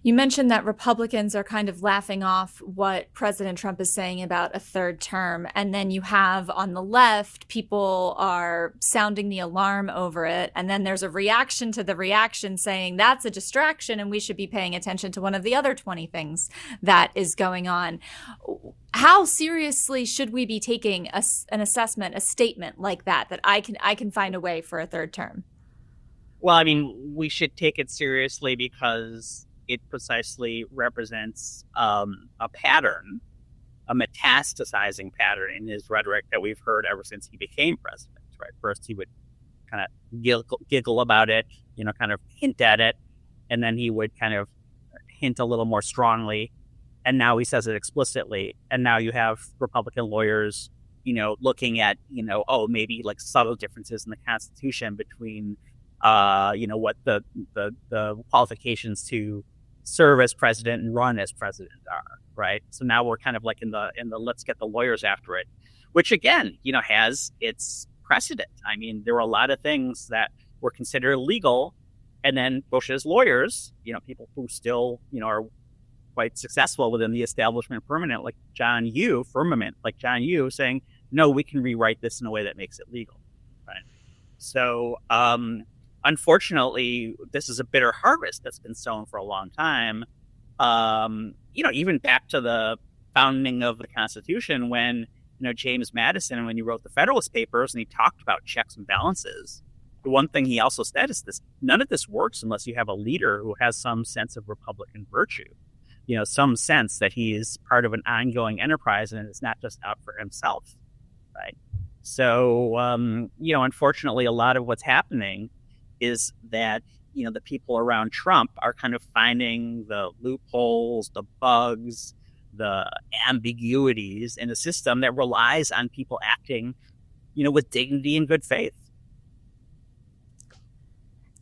You mentioned that Republicans are kind of laughing off what President Trump is saying about a third term. And then you have on the left, people are sounding the alarm over it. And then there's a reaction to the reaction saying that's a distraction and we should be paying attention to one of the other 20 things that is going on. How seriously should we be taking an assessment, a statement like that I can find a way for a third term? Well, I mean, we should take it seriously because it precisely represents a pattern, a metastasizing pattern in his rhetoric that we've heard ever since he became president, right? First, he would kind of giggle about it, kind of hint at it, and then he would kind of hint a little more strongly, and now he says it explicitly, and now you have Republican lawyers, looking at, maybe like subtle differences in the Constitution between, what the qualifications to serve as president and run as president are, right? So now we're kind of like in the let's get the lawyers after it, which again, has its precedent. I mean, there were a lot of things that were considered illegal, and then Bush's lawyers, people who still, are quite successful within the establishment firmament, like John Yoo, saying, no, we can rewrite this in a way that makes it legal, right? So, unfortunately, this is a bitter harvest that's been sown for a long time. Even back to the founding of the Constitution, when James Madison, when he wrote the Federalist Papers and he talked about checks and balances, the one thing he also said is this: none of this works unless you have a leader who has some sense of Republican virtue, some sense that he is part of an ongoing enterprise and it's not just out for himself, right? So, unfortunately, a lot of what's happening is that, the people around Trump are kind of finding the loopholes, the bugs, the ambiguities in a system that relies on people acting, with dignity and good faith.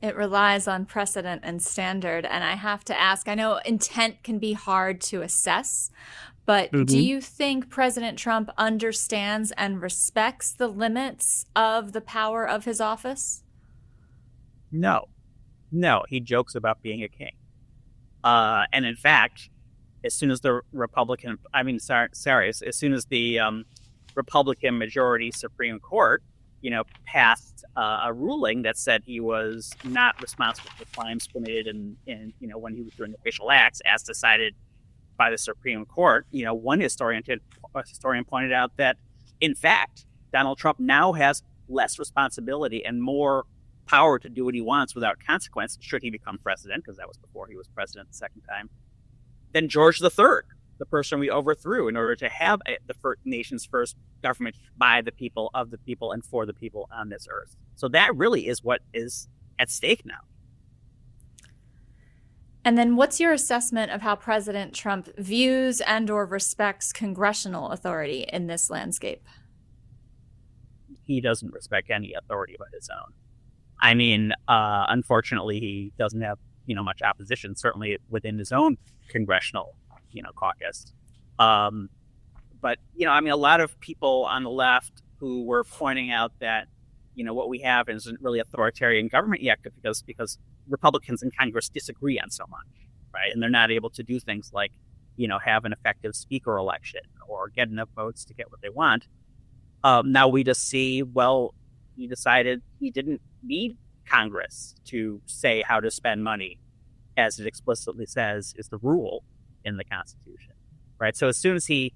It relies on precedent and standard. And I have to ask, I know intent can be hard to assess, but do you think President Trump understands and respects the limits of the power of his office? No, he jokes about being a king. And in fact, as soon as the Republican majority Supreme Court, passed a ruling that said he was not responsible for crimes committed in when he was doing official acts, as decided by the Supreme Court. One historian pointed out that, in fact, Donald Trump now has less responsibility and more power to do what he wants without consequence, should he become president, because that was before he was president the second time, than George III, the person we overthrew in order to have the nation's first government by the people, of the people, and for the people on this earth. So that really is what is at stake now. And then what's your assessment of how President Trump views and or respects congressional authority in this landscape? He doesn't respect any authority but his own. I mean, unfortunately, he doesn't have, much opposition, certainly within his own congressional, caucus. But, a lot of people on the left who were pointing out that, what we have isn't really authoritarian government yet because Republicans in Congress disagree on so much, right? And they're not able to do things like, have an effective speaker election or get enough votes to get what they want. Now we just see, he decided he didn't need Congress to say how to spend money, as it explicitly says is the rule in the Constitution, right? So as soon as he,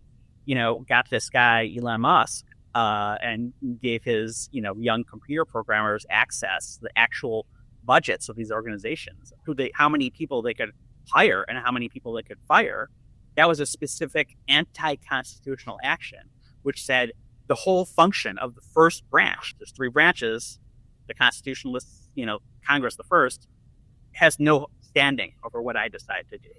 got this guy, Elon Musk, and gave his, young computer programmers access to the actual budgets of these organizations, how many people they could hire and how many people they could fire, that was a specific anti-constitutional action, which said, the whole function of the first branch, there's three branches, the Constitution lists, Congress the first, has no standing over what I decide to do.